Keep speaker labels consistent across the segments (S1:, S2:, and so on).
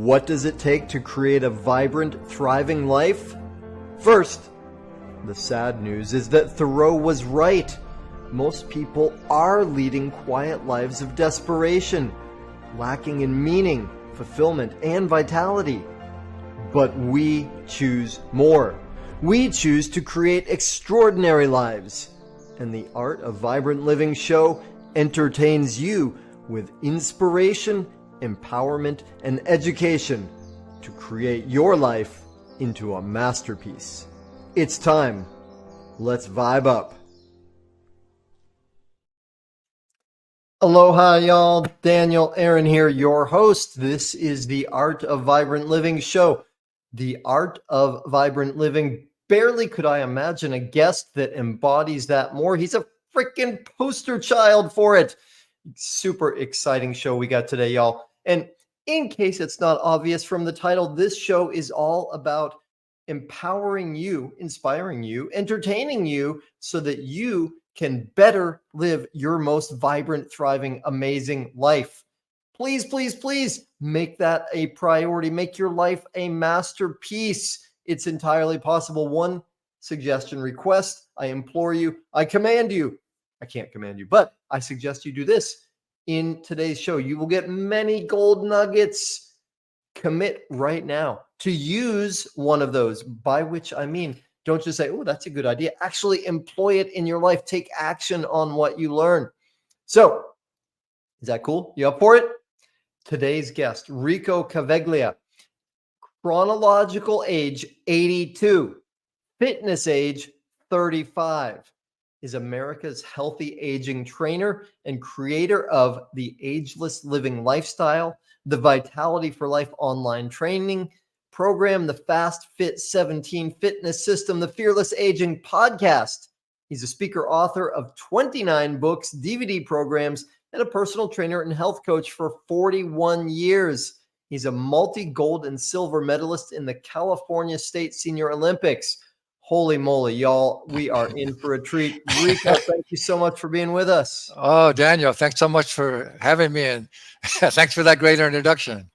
S1: What does it take to create a vibrant, thriving life? First, the sad news is that Thoreau was right. Most people are leading quiet lives of desperation, lacking in meaning, fulfillment, and vitality. But we choose more. We choose to create extraordinary lives. And the Art of Vibrant Living show entertains you with inspiration, empowerment, and education to create your life into a masterpiece. It's time. Let's vibe up. Aloha, y'all. Daniel Aaron here, your host. This is the Art of Vibrant Living show. The Art of Vibrant Living. Barely could I imagine a guest that embodies that more. He's a freaking poster child for it. Super exciting show we got today, y'all. And in case it's not obvious from the title, this show is all about empowering you, inspiring you, entertaining you so that you can better live your most vibrant, thriving, amazing life. Please, please, please make that a priority. Make your life a masterpiece. It's entirely possible. One suggestion, request, I implore you, I command you. I can't command you, but I suggest you do this in today's show. You will get many gold nuggets. Commit right now to use one of those, by which I mean, don't just say, oh, that's a good idea. Actually employ it in your life. Take action on what you learn. So, is that cool? You up for it? Today's guest, Rico Caveglia, chronological age 82, fitness age 35, is America's healthy aging trainer and creator of the Ageless Living Lifestyle, the Vitality for Life online training program, the Fast Fit 17 fitness system, the Fearless Aging podcast. He's a speaker, author of 29 books, DVD programs, and a personal trainer and health coach for 41 years. He's a multi-gold and silver medalist in the California State Senior Olympics. Holy moly, y'all, we are in for a treat. Rico, thank you so much for being with us.
S2: Oh, Daniel, thanks so much for having me, and thanks for that great introduction.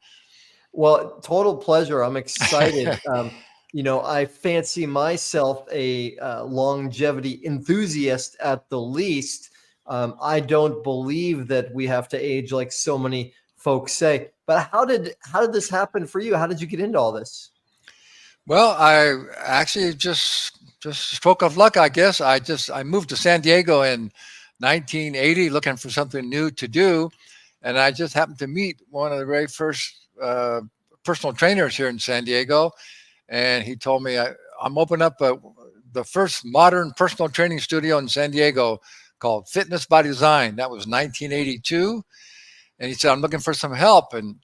S1: Well, total pleasure. I'm excited. I fancy myself a longevity enthusiast at the least. I don't believe that we have to age like so many folks say. But how did this happen for you? How did you get into all this?
S2: Well, I actually just stroke of luck, I guess. I moved to San Diego in 1980 looking for something new to do. And I just happened to meet one of the very first personal trainers here in San Diego. And he told me, I'm opening up the first modern personal training studio in San Diego called Fitness by Design. That was 1982. And he said, I'm looking for some help. And,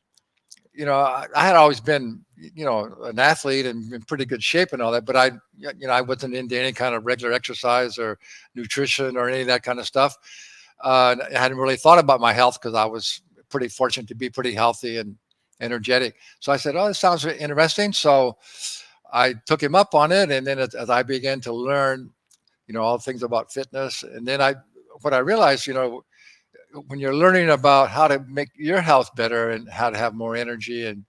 S2: I had always been, an athlete and in pretty good shape and all that, but I wasn't into any kind of regular exercise or nutrition or any of that kind of stuff. I hadn't really thought about my health because I was pretty fortunate to be pretty healthy and energetic. So I said, oh, this sounds interesting. So I took him up on it. And then as I began to learn, all things about fitness, and then what I realized, when you're learning about how to make your health better and how to have more energy and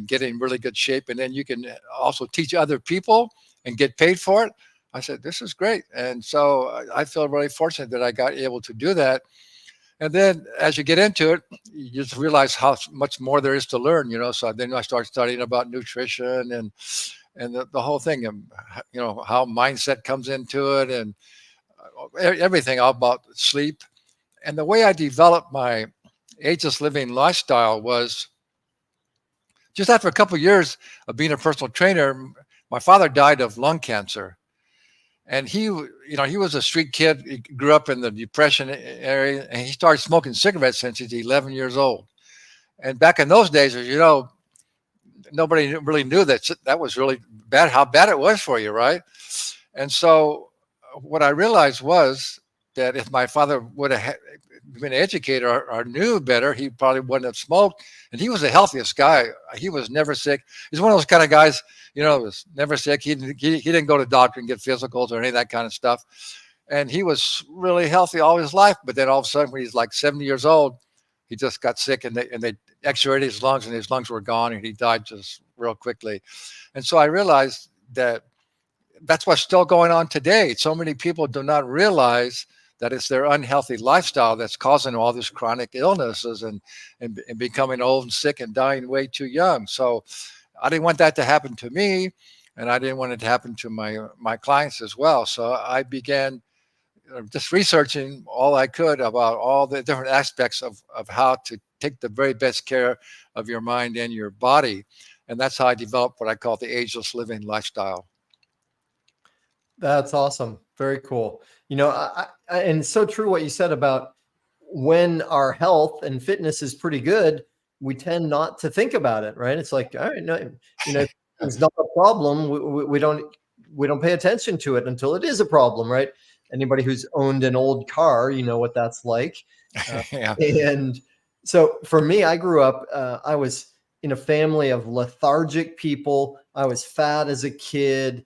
S2: get in really good shape, and then you can also teach other people and get paid for it, I said, this is great. And so I feel really fortunate that I got able to do that. And then as you get into it, you just realize how much more there is to learn, So then I started studying about nutrition and the whole thing, and how mindset comes into it, and everything about sleep. And the way I developed my Ageless Living Lifestyle was just after a couple of years of being a personal trainer. My father died of lung cancer, and he was a street kid. He grew up in the Depression area, and he started smoking cigarettes since he's 11 years old. And back in those days, as you know, nobody really knew that was really bad, how bad it was for you, right? And so what I realized was that if my father would have been an educator or knew better, he probably wouldn't have smoked. And he was the healthiest guy. He was never sick. He's one of those kind of guys, was never sick. He didn't go to the doctor and get physicals or any of that kind of stuff. And he was really healthy all his life. But then all of a sudden, when he's like 70 years old, he just got sick, and they x-rayed his lungs, and his lungs were gone, and he died just real quickly. And so I realized that that's what's still going on today. So many people do not realize that it's their unhealthy lifestyle that's causing all these chronic illnesses and becoming old and sick and dying way too young. So I didn't want that to happen to me, and I didn't want it to happen to my clients as well. So I began just researching all I could about all the different aspects of how to take the very best care of your mind and your body. And that's how I developed what I call the ageless living lifestyle.
S1: That's awesome. Very cool. And it's so true what you said about when our health and fitness is pretty good, we tend not to think about it, right? It's like, all right, no, it's not a problem. We don't pay attention to it until it is a problem, right? Anybody who's owned an old car, you know what that's like.
S2: Yeah.
S1: And so for me, I grew up, I was in a family of lethargic people. I was fat as a kid.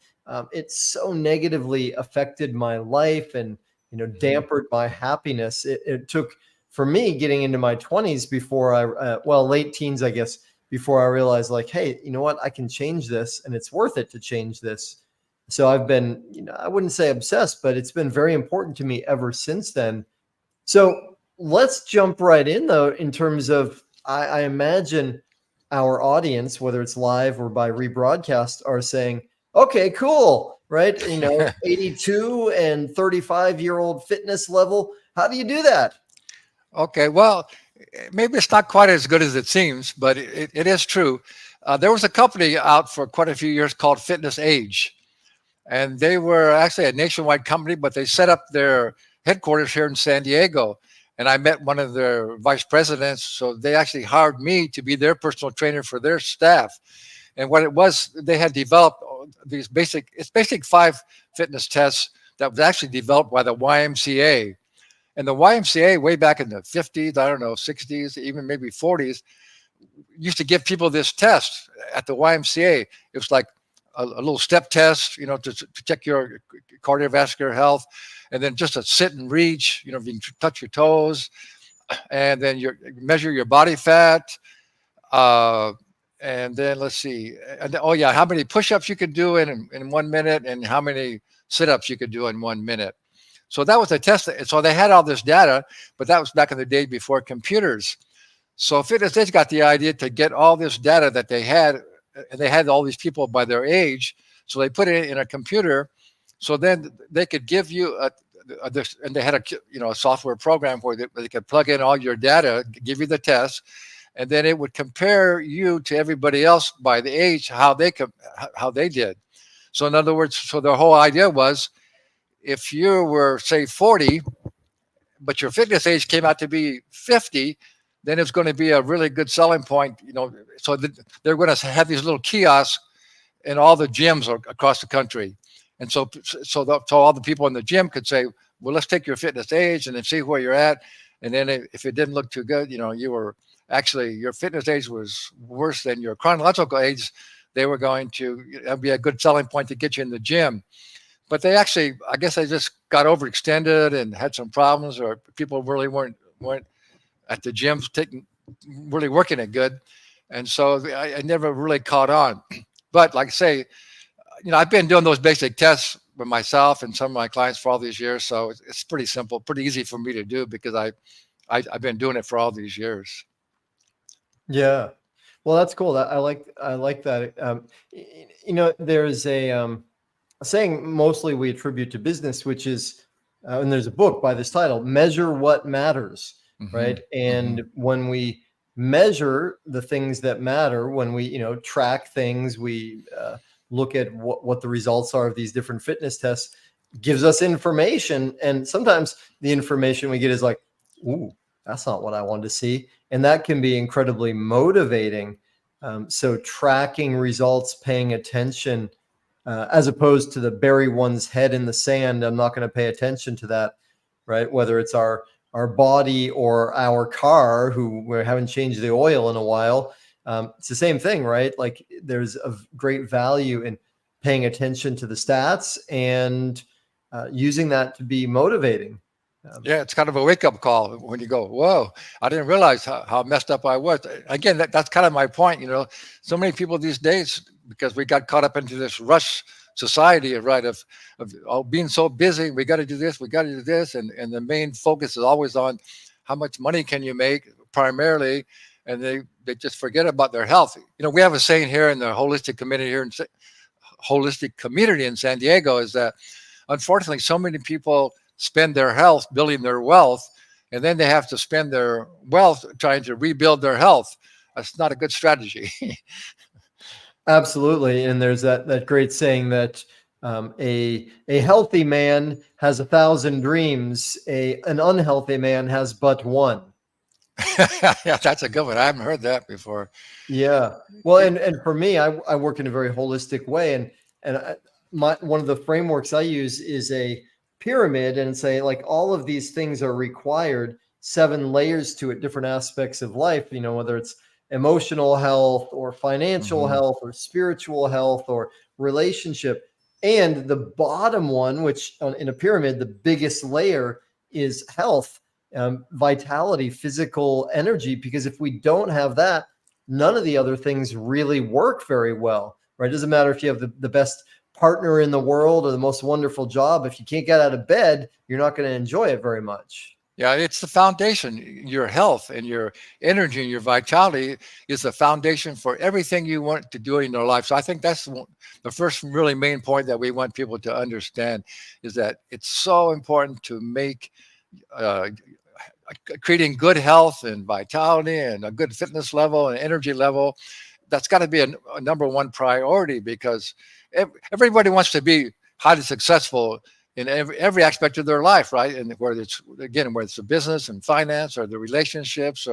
S1: It so negatively affected my life and, dampered my happiness. It took, for me, getting into my 20s before late teens, I guess, before I realized like, hey, you know what, I can change this and it's worth it to change this. So I've been, I wouldn't say obsessed, but it's been very important to me ever since then. So let's jump right in though, in terms of, I imagine our audience, whether it's live or by rebroadcast, are saying, okay, cool, right? 82 and 35-year-old fitness level. How do you do that?
S2: Okay, well, maybe it's not quite as good as it seems, but it is true. There was a company out for quite a few years called Fitness Age, and they were actually a nationwide company, but they set up their headquarters here in San Diego. And I met one of their vice presidents, so they actually hired me to be their personal trainer for their staff. And what it was, they had developed these basic 5 fitness tests that was actually developed by the YMCA. And the YMCA, way back in the 50s, I don't know, 60s, even maybe 40s, used to give people this test at the YMCA. It was like a little step test, to check your cardiovascular health, and then just a sit and reach, if you can touch your toes, and then measure your body fat. And then let's see, how many push-ups you could do in 1 minute, and how many sit-ups you could do in 1 minute. So that was a test. So they had all this data, but that was back in the day before computers. So Fitness Age got the idea to get all this data that they had, and they had all these people by their age. So they put it in a computer. So then they could give you and they had a software program where they could plug in all your data, give you the test, and then it would compare you to everybody else by the age, how they did. So in other words, so the whole idea was, if you were, say, 40, but your fitness age came out to be 50, then it's going to be a really good selling point. So they're going to have these little kiosks in all the gyms across the country. And so all the people in the gym could say, well, let's take your fitness age and then see where you're at. And then if it didn't look too good, you were actually, your fitness age was worse than your chronological age, they were going to, that'd be a good selling point to get you in the gym. But they actually, I guess they just got overextended and had some problems, or people really weren't at the gyms really working it good. And so I never really caught on. But like I say, I've been doing those basic tests with myself and some of my clients for all these years. So it's pretty simple, pretty easy for me to do, because I've been doing it for all these years.
S1: Yeah. Well, that's cool. I like that. There's a saying mostly we attribute to business, which is, and there's a book by this title, Measure What Matters, right? And when we measure the things that matter, when we, track things, we look at what the results are of these different fitness tests, gives us information. And sometimes the information we get is like, ooh, that's not what I wanted to see. And that can be incredibly motivating. So tracking results, paying attention, as opposed to the bury one's head in the sand, I'm not going to pay attention to that, right? Whether it's our body or our car, who we haven't changed the oil in a while. It's the same thing, right? Like there's a great value in paying attention to the stats and using that to be motivating.
S2: Yeah, it's kind of a wake up call when you go, whoa, I didn't realize how messed up I was. Again, that's kind of my point. So many people these days, because we got caught up into this rush society, right, of being so busy, we got to do this, we got to do this. And the main focus is always on how much money can you make primarily. And they just forget about their health. We have a saying here in the holistic community in San Diego is that unfortunately, so many people spend their health building their wealth, and then they have to spend their wealth trying to rebuild their health. That's not a good strategy.
S1: Absolutely. And there's that great saying that a healthy man has 1,000 dreams. An unhealthy man has but one.
S2: Yeah, that's a good one. I haven't heard that before.
S1: Yeah. Well, and for me, I work in a very holistic way, and one of the frameworks I use is a pyramid, and say like all of these things are required, 7 layers to it, different aspects of life. Whether it's emotional health or financial
S2: Hmm.
S1: health or spiritual health or relationship, and the bottom one, which in a pyramid, the biggest layer is health, vitality, physical energy. Because if we don't have that, none of the other things really work very well, right? It doesn't matter if you have the best partner in the world or the most wonderful job. If you can't get out of bed, you're not going to enjoy it very much.
S2: Yeah, it's the foundation. Your health and your energy and your vitality is the foundation for everything you want to do in your life. So I think that's the first really main point that we want people to understand is that it's so important to make uh, creating good health and vitality and a good fitness level and energy level. That's got to be a number one priority because everybody wants to be highly successful in every aspect of their life, right? And whether it's the business and finance or the relationships,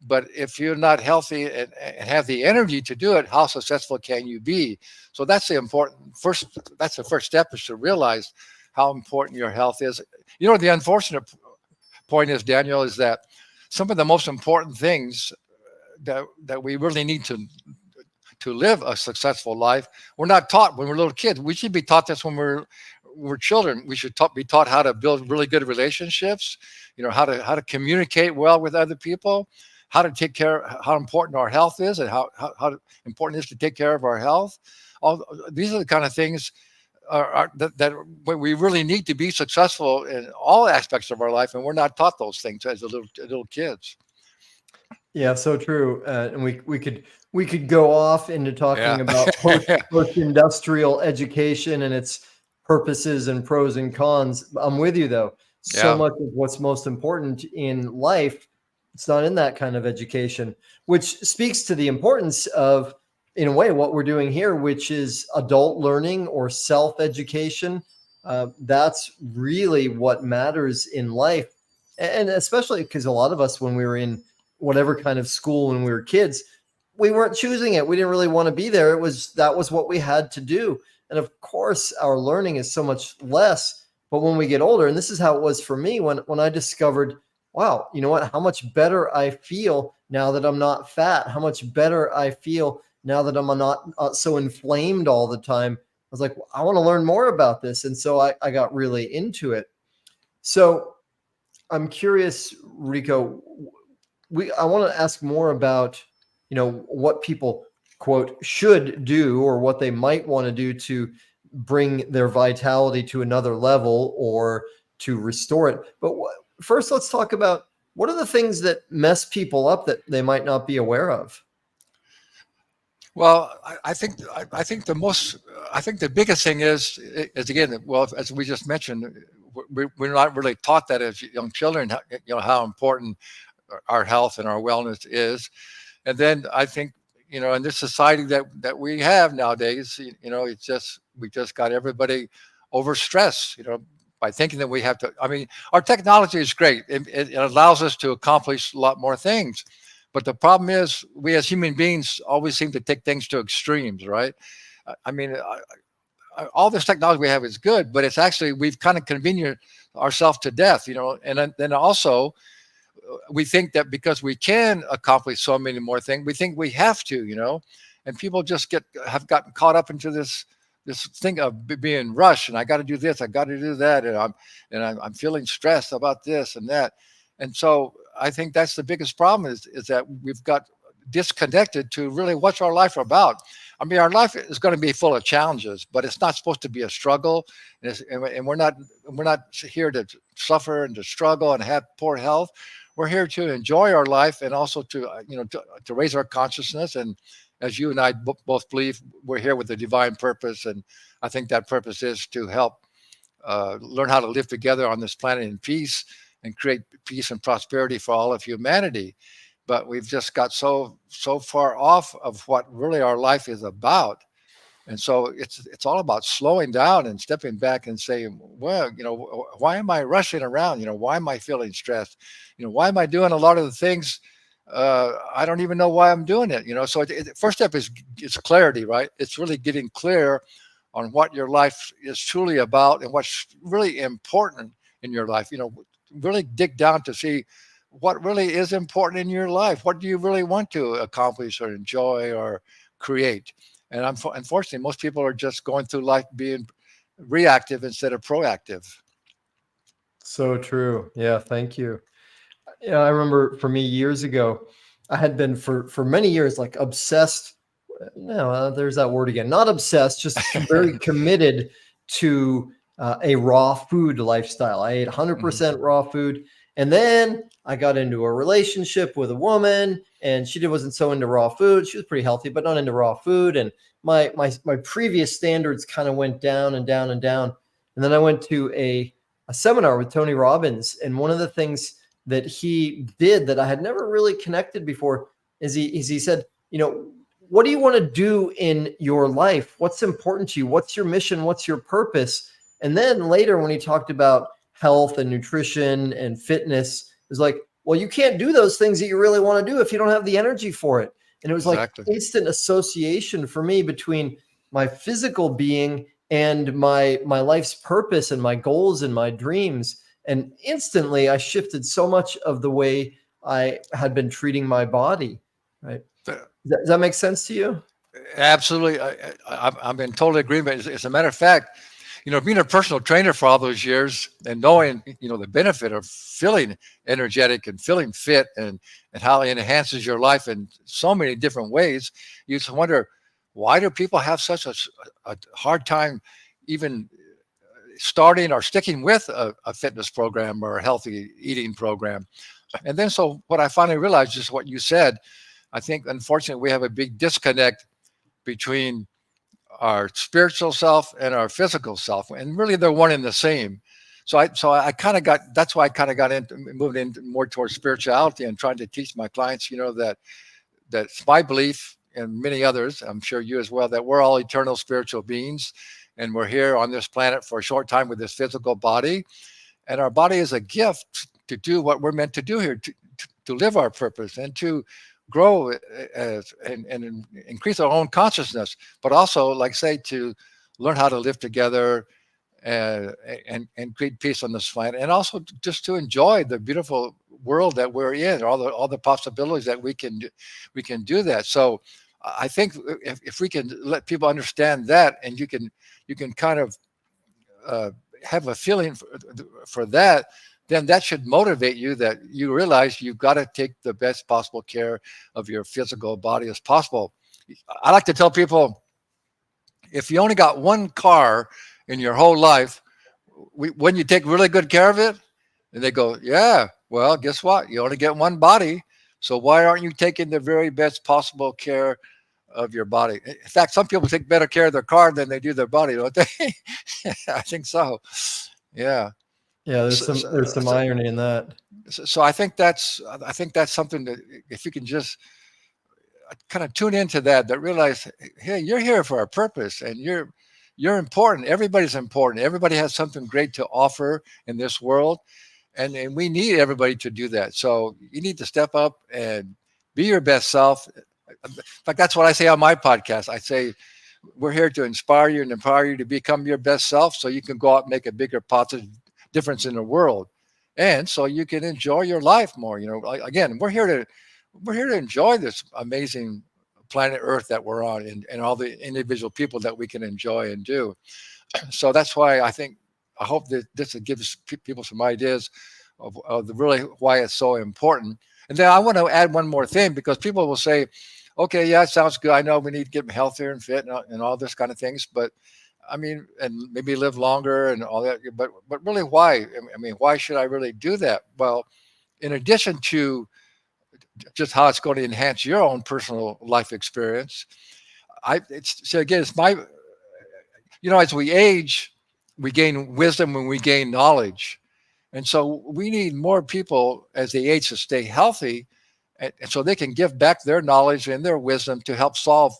S2: but if you're not healthy and have the energy to do it, how successful can you be? So that's that's the first step, is to realize how important your health is. The unfortunate point is, Daniel, is that some of the most important things that we really need to live a successful life, we're not taught when we're little kids. We should be taught this when we're children. We should be taught how to build really good relationships, how to communicate well with other people, how to take care, how important our health is, and how important it is to take care of our health. All these are the kind of things that we really need to be successful in all aspects of our life, and we're not taught those things as little kids.
S1: Yeah, so true. And we could go off into
S2: Yeah.
S1: talking about post-industrial education and its purposes and pros and cons. I'm with you though. So
S2: Yeah.
S1: much of what's most important in life, it's not in that kind of education, which speaks to the importance of, in a way, what we're doing here, which is adult learning or self-education. That's really what matters in life. And especially because a lot of us, when we were in whatever kind of school when we were kids, we weren't choosing it. We didn't really want to be there. That was what we had to do. And of course, our learning is so much less. But when we get older, and this is how it was for me when I discovered, wow, you know what? How much better I feel now that I'm not fat. How much better I feel now that I'm not so inflamed all the time. I was like, well, I want to learn more about this. And so I got really into it. So I'm curious, Rico, I want to ask more about, what people, quote, should do, or what they might want to do to bring their vitality to another level or to restore it. But first, let's talk about what are the things that mess people up that they might not be aware of.
S2: Well, I think the biggest thing is again, well, as we just mentioned, we're not really taught that as young children, how important our health and our wellness is. And then I think, in this society that we have nowadays, it's just we just got everybody overstressed, by thinking that we have to. I mean, our technology is great. It allows us to accomplish a lot more things. But the problem is, we as human beings always seem to take things to extremes, right? I mean, all this technology we have is good, but it's actually we've kind of convenient ourselves to death, And then also, we think that because we can accomplish so many more things, we think we have to, And people just have gotten caught up into this thing of being rushed, and I got to do this, I got to do that, and I'm feeling stressed about this and that. And so I think that's the biggest problem is that we've got disconnected to really what's our life about. I mean, our life is going to be full of challenges, but it's not supposed to be a struggle, and we're not here to suffer and to struggle and have poor health. We're here to enjoy our life and also to to raise our consciousness. And as you and I both believe, we're here with a divine purpose, and I think that purpose is to help learn how to live together on this planet in peace and create peace and prosperity for all of humanity. But we've just got so far off of what really our life is about. And so it's all about slowing down and stepping back and saying, well, why am I rushing around? Why am I feeling stressed? Why am I doing a lot of the things I don't even know why I'm doing it? So first step is clarity, right? It's really getting clear on what your life is truly about and what's really important in your life. Really dig down to see what really is important in your life. What do you really want to accomplish or enjoy or create? And unfortunately, most people are just going through life being reactive instead of proactive.
S1: So true. Yeah, thank you. Yeah, I remember for me years ago, I had been for many years like obsessed. No, there's that word again. Not obsessed, just very committed to a raw food lifestyle. I ate 100% raw food, and then I got into a relationship with a woman, and she wasn't so into raw food. She was pretty healthy, but not into raw food. And my previous standards kind of went down and down and down. And then I went to a seminar with Tony Robbins, and one of the things that he did that I had never really connected before is he said, what do you want to do in your life? What's important to you? What's your mission? What's your purpose? And then later when he talked about health and nutrition and fitness, it was like, well, you can't do those things that you really want to do if you don't have the energy for it. And it was
S2: Exactly.
S1: like instant association for me between my physical being and my life's purpose and my goals and my dreams. And instantly I shifted so much of the way I had been treating my body, right? Does that make sense to you?
S2: Absolutely. I'm in total agreement. As a matter of fact, being a personal trainer for all those years and knowing, the benefit of feeling energetic and feeling fit and how it enhances your life in so many different ways, you just wonder, why do people have such a hard time even starting or sticking with a fitness program or a healthy eating program? And then, so what I finally realized is what you said. I think, unfortunately, we have a big disconnect between our spiritual self and our physical self, and really they're one and the same. So I kind of got, that's why I kind of got into moving into more towards spirituality and trying to teach my clients, that's my belief and many others, I'm sure you as well, that we're all eternal spiritual beings, and we're here on this planet for a short time with this physical body, and our body is a gift to do what we're meant to do here, to live our purpose and to grow and increase our own consciousness, but also, like say, to learn how to live together and create peace on this planet, and also just to enjoy the beautiful world that we're in, all the possibilities that we can do that. So I think if we can let people understand that, and you can kind of have a feeling for that, then that should motivate you, that you realize you've got to take the best possible care of your physical body as possible. I like to tell people, if you only got one car in your whole life, when you take really good care of it, and they go, yeah, well, guess what? You only get one body. So why aren't you taking the very best possible care of your body? In fact, some people take better care of their car than they do their body, don't they? I think so. Yeah.
S1: Yeah, there's some irony in that.
S2: So I think that's something that, if you can just kind of tune into that realize, hey, you're here for a purpose, and you're important. Everybody's important. Everybody has something great to offer in this world, and we need everybody to do that. So you need to step up and be your best self. In fact, that's what I say on my podcast. I say, we're here to inspire you and empower you to become your best self, so you can go out and make a bigger positive difference in the world, and so you can enjoy your life more. Again, we're here to enjoy this amazing planet Earth that we're on, and all the individual people that we can enjoy and do. So that's why I hope that this gives people some ideas of the really why it's so important. And then I want to add one more thing, because people will say, okay, yeah, it sounds good. I know we need to get healthier and fit and all this kind of things, but I mean, and maybe live longer and all that. But really, why? I mean, why should I really do that? Well, in addition to just how it's going to enhance your own personal life experience, so again, it's my, as we age, we gain wisdom and we gain knowledge. And so we need more people as they age to stay healthy, and so they can give back their knowledge and their wisdom to help solve.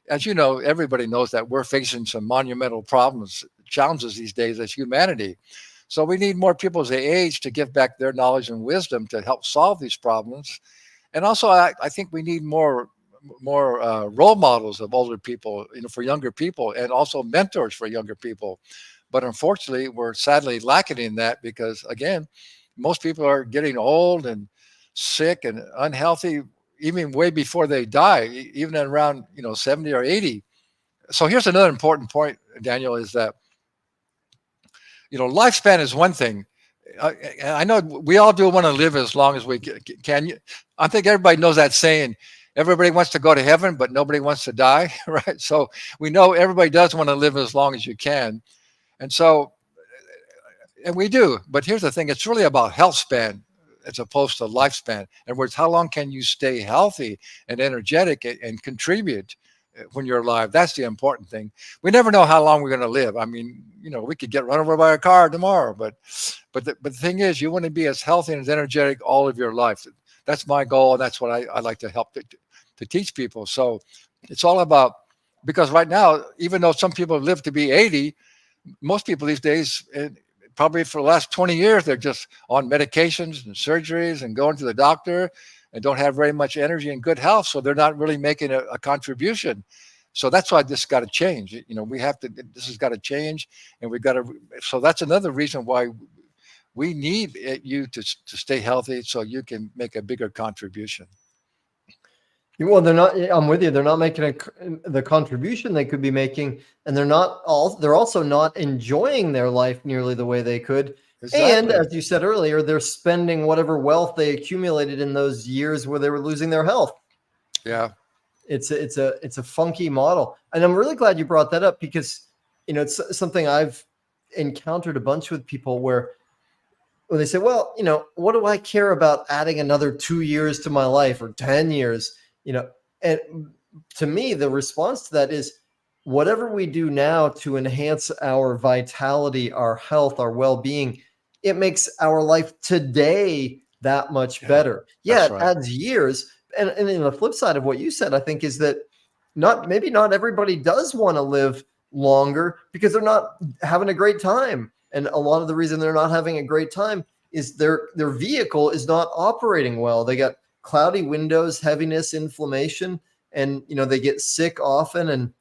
S2: As you know, everybody knows that we're facing some monumental problems, challenges these days as humanity. So we need more people as they age to give back their knowledge and wisdom to help solve these problems. And also, I think we need more role models of older people, for younger people, and also mentors for younger people. But unfortunately, we're sadly lacking in that, because again, most people are getting old and sick and unhealthy even way before they die, even at around 70 or 80. So here's another important point, Daniel, is that lifespan is one thing. I know we all do want to live as long as we can. I think everybody knows that saying. Everybody wants to go to heaven, but nobody wants to die, right? So we know everybody does want to live as long as you can. And so, and we do. But here's the thing, it's really about health span as opposed to lifespan. In other words, how long can you stay healthy and energetic and contribute when you're alive? That's the important thing. We never know how long we're going to live. I mean, we could get run over by a car tomorrow, but the thing is, you want to be as healthy and as energetic all of your life. That's my goal, and that's what I like to help to teach people. So it's all about, because right now, even though some people live to be 80, most people these days, probably for the last 20 years, they're just on medications and surgeries and going to the doctor and don't have very much energy and good health. So they're not really making a contribution. So that's why this got to change. This has got to change, and so that's another reason why we need you to stay healthy, so you can make a bigger contribution.
S1: Well, they're not. I'm with you. They're not making the contribution they could be making, and they're also not enjoying their life nearly the way they could. Exactly. And as you said earlier, they're spending whatever wealth they accumulated in those years where they were losing their health.
S2: Yeah,
S1: it's a funky model, and I'm really glad you brought that up, because it's something I've encountered a bunch with people where they say, well, what do I care about adding another 2 years to my life or 10 years? And to me, the response to that is, whatever we do now to enhance our vitality, our health, our well-being, it makes our life today that much better. Yeah, it adds years. And the flip side of what you said, I think, is that maybe not everybody does want to live longer because they're not having a great time. And a lot of the reason they're not having a great time is their vehicle is not operating well. They got cloudy windows, heaviness, inflammation, and they get sick often, and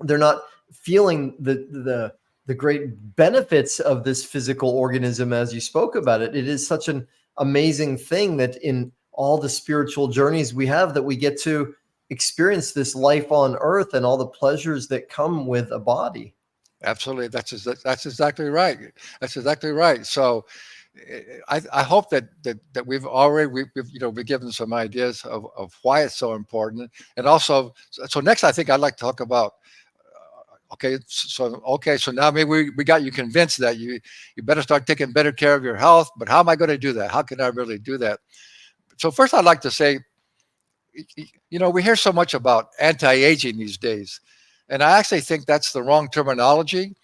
S1: they're not feeling the great benefits of this physical organism as you spoke about it. It is such an amazing thing that in all the spiritual journeys we have, that we get to experience this life on earth and all the pleasures that come with a body.
S2: Absolutely. That's exactly right. That's exactly right. So I hope that we've given some ideas of why it's so important. And also, so next, I think I'd like to talk about, so now maybe we got you convinced that you better start taking better care of your health, but how am I going to do that? How can I really do that? So first, I'd like to say, we hear so much about anti-aging these days, and I actually think that's the wrong terminology.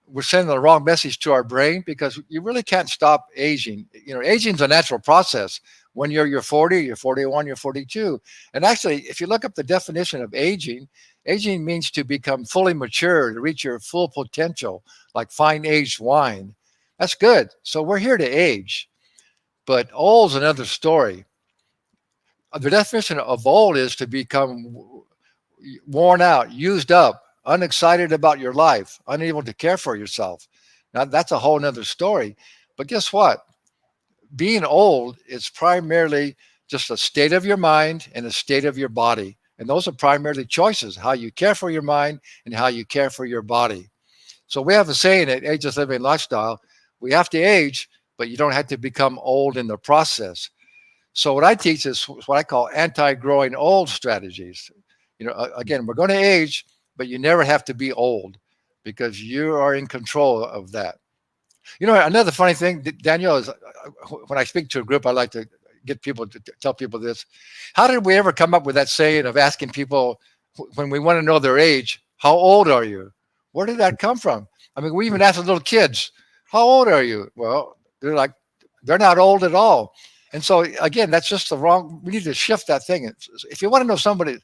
S2: We're sending the wrong message to our brain, because you really can't stop aging. Aging is a natural process. When you're 40, you're 41, you're 42. And actually, if you look up the definition of aging means to become fully mature, to reach your full potential, like fine aged wine. That's good. So we're here to age. But old's another story. The definition of old is to become worn out, used up, unexcited about your life, unable to care for yourself. Now, that's a whole nother story. But guess what? Being old is primarily just a state of your mind and a state of your body. And those are primarily choices, how you care for your mind and how you care for your body. So we have a saying at Ageless Living Lifestyle, we have to age, but you don't have to become old in the process. So what I teach is what I call anti-growing old strategies. Again, we're going to age, but you never have to be old because you are in control of that. Another funny thing, Daniel, is when I speak to a group, I like to get people to tell people this. How did we ever come up with that saying of asking people when we want to know their age, how old are you? Where did that come from? I mean, we even ask the little kids, how old are you? Well, they're not old at all. And so again, that's just the wrong. We need to shift that thing. If you want to know somebody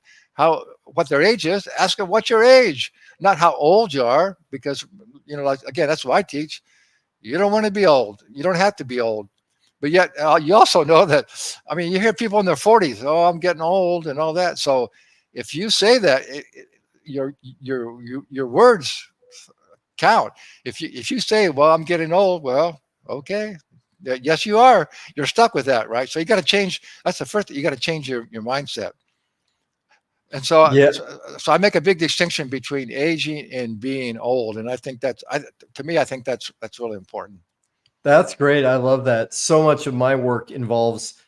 S2: what their age is, ask them what's your age, not how old you are, because like again, that's what I teach. You don't want to be old. You don't have to be old. But yet, you also know that. I mean, you hear people in their 40s. Oh, I'm getting old and all that. So, if you say that, your words count. If you say, "Well, I'm getting old," well, okay, yes, you are. You're stuck with that, right? So you got to change. That's the first thing. You got to change your mindset. And so,
S1: Yeah,
S2: so I make a big distinction between aging and being old, and I think to me, I think that's really important.
S1: that's great. I love that. So much of my work involves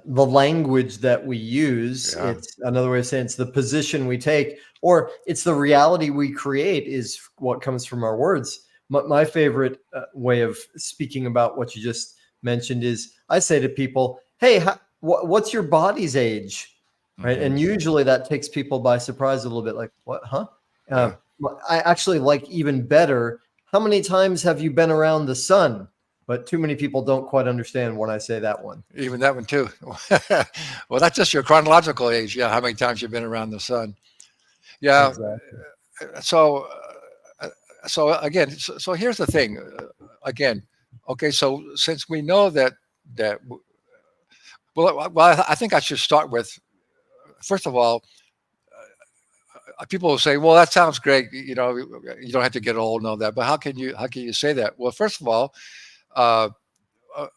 S1: the language that we use.
S2: Yeah.
S1: It's another way of saying it's the position we take, or it's the reality we create is what comes from our words. My favorite way of speaking about what you just mentioned is I say to people, hey, what's your body's age? Right.
S2: Mm-hmm.
S1: And usually that takes people by surprise a little bit, like, what, huh? Uh,
S2: Yeah.
S1: I actually like even better. How many times have you been around the sun? But too many people don't quite understand when I say that one.
S2: Even that one too. Well, that's just your chronological age. Yeah, how many times you've been around the sun. Yeah.
S1: Exactly.
S2: So, so again, so here's the thing. Again, okay. So since we know that, well, I think I should start with first of all, people will say, "Well, that sounds great. You don't have to get old and all that." But how can you say that? Well, first of all, uh, uh,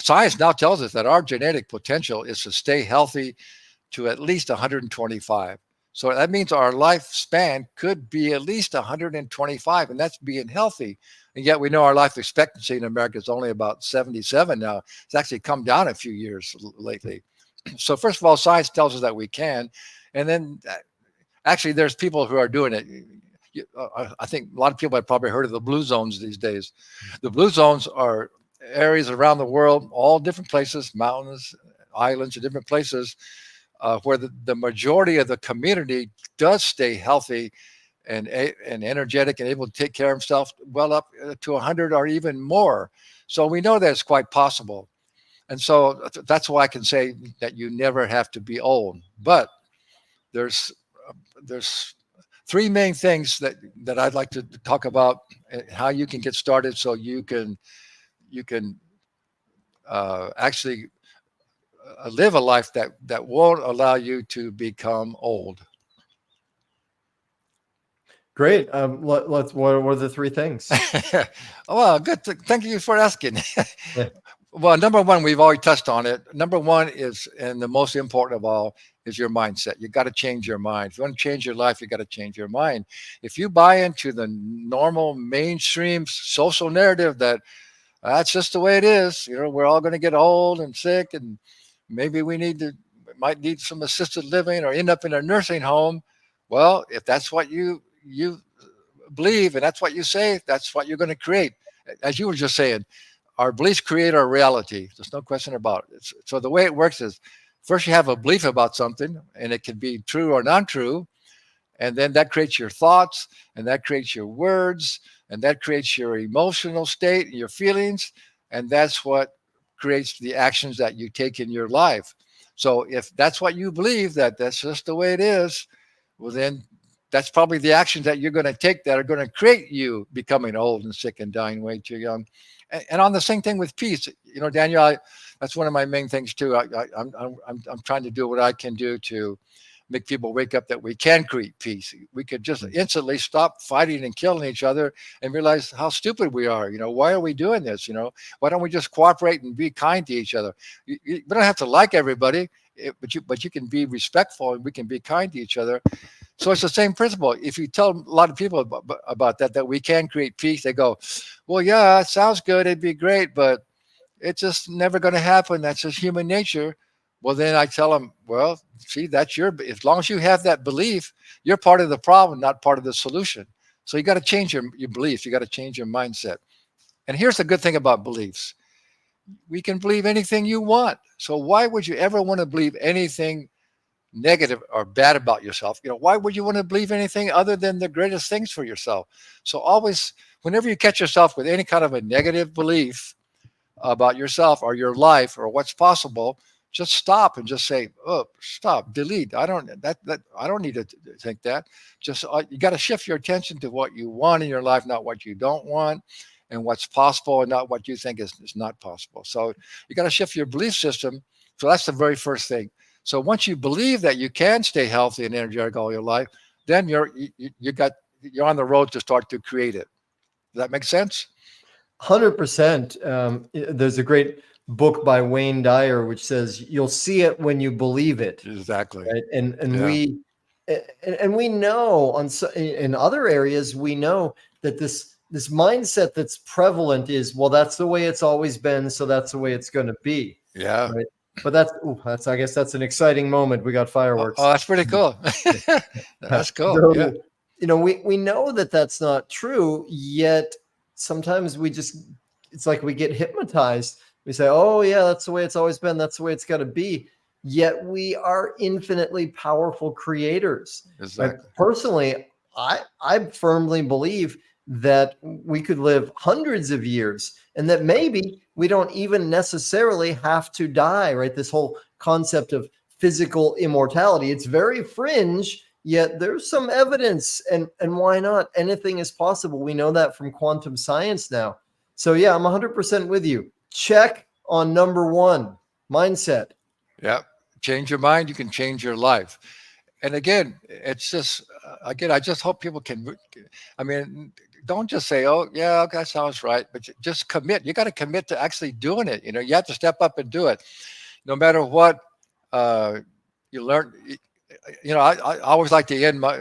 S2: science now tells us that our genetic potential is to stay healthy to at least 125. So that means our lifespan could be at least 125, and that's being healthy. And yet we know our life expectancy in America is only about 77 now. It's actually come down a few years lately. So first of all, science tells us that we can. And then actually there's people who are doing it. I think a lot of people have probably heard of the blue zones these days. The blue zones are areas around the world, all different places, mountains, islands, different places where the majority of the community does stay healthy and energetic and able to take care of himself well up to 100 or even more. So we know that it's quite possible. And so that's why I can say that you never have to be old. But there's there's three main things that I'd like to talk about how you can get started so you can actually live a life that won't allow you to become old.
S1: Great. Let's. What are the three things?
S2: Well, good. Thank you for asking.
S1: Yeah.
S2: Well, number one, we've already touched on it. Number one is, and the most important of all, is your mindset. You got to change your mind. If you want to change your life, you got to change your mind. If you buy into the normal mainstream social narrative that that's just the way it is, we're all going to get old and sick, and maybe might need some assisted living or end up in a nursing home. Well, if that's what you believe and that's what you say, that's what you're going to create. As you were just saying, our beliefs create our reality. There's no question about it. So the way it works is first you have a belief about something, and it can be true or not true. And then that creates your thoughts, and that creates your words, and that creates your emotional state, your feelings. And that's what creates the actions that you take in your life. So if that's what you believe, that's just the way it is, well, then that's probably the actions that you're going to take that are going to create you becoming old and sick and dying way too young. And on the same thing with peace, Daniel, that's one of my main things too. I'm trying to do what I can do to make people wake up that we can create peace. We could just instantly stop fighting and killing each other and realize how stupid we are. Why are we doing this? Why don't we just cooperate and be kind to each other? We don't have to like everybody. but you can be respectful and we can be kind to each other. So it's the same principle. If you tell a lot of people about that we can create peace, they go, well, yeah, it sounds good. It'd be great, but it's just never going to happen. That's just human nature. Well, then I tell them, well, see, that's as long as you have that belief, you're part of the problem, not part of the solution. So you got to change your beliefs. You got to change your mindset. And here's the good thing about beliefs. We can believe anything you want. So why would you ever want to believe anything negative or bad about yourself? Why would you want to believe anything other than the greatest things for yourself? So always, whenever you catch yourself with any kind of a negative belief about yourself or your life or what's possible, just stop and just say, oh, stop, delete. I don't need to think that. Just you got to shift your attention to what you want in your life, not what you don't want, and what's possible and not what you think is not possible. So you got to shift your belief system. So that's the very first thing. So once you believe that you can stay healthy and energetic all your life, then you're on the road to start to create it. Does that make sense?
S1: 100%. There's a great book by Wayne Dyer which says you'll see it when you believe it.
S2: Exactly.
S1: Right? And
S2: Yeah.
S1: we know in other areas, we know that this mindset that's prevalent is, well, that's the way it's always been, so that's the way it's going to be.
S2: Yeah.
S1: Right. But that's I guess that's an exciting moment. We got fireworks.
S2: Oh, that's pretty cool. That's cool.
S1: So,
S2: Yeah.
S1: we know that that's not true, yet sometimes it's like we get hypnotized. We say, oh yeah, that's the way it's always been. That's the way it's got to be. Yet we are infinitely powerful creators.
S2: Exactly.
S1: Like, personally, I firmly believe that we could live hundreds of years and that maybe we don't even necessarily have to die, right? This whole concept of physical immortality, it's very fringe, yet there's some evidence, and why not? Anything is possible. We know that from quantum science now. So yeah, I'm 100% with you. Check on number one, mindset.
S2: Yeah. Change your mind, you can change your life. And again, it's just, I just hope people can, don't just say, oh, yeah, okay, that sounds right, but just commit. You got to commit to actually doing it. You have to step up and do it. No matter what you learn. I always like to end my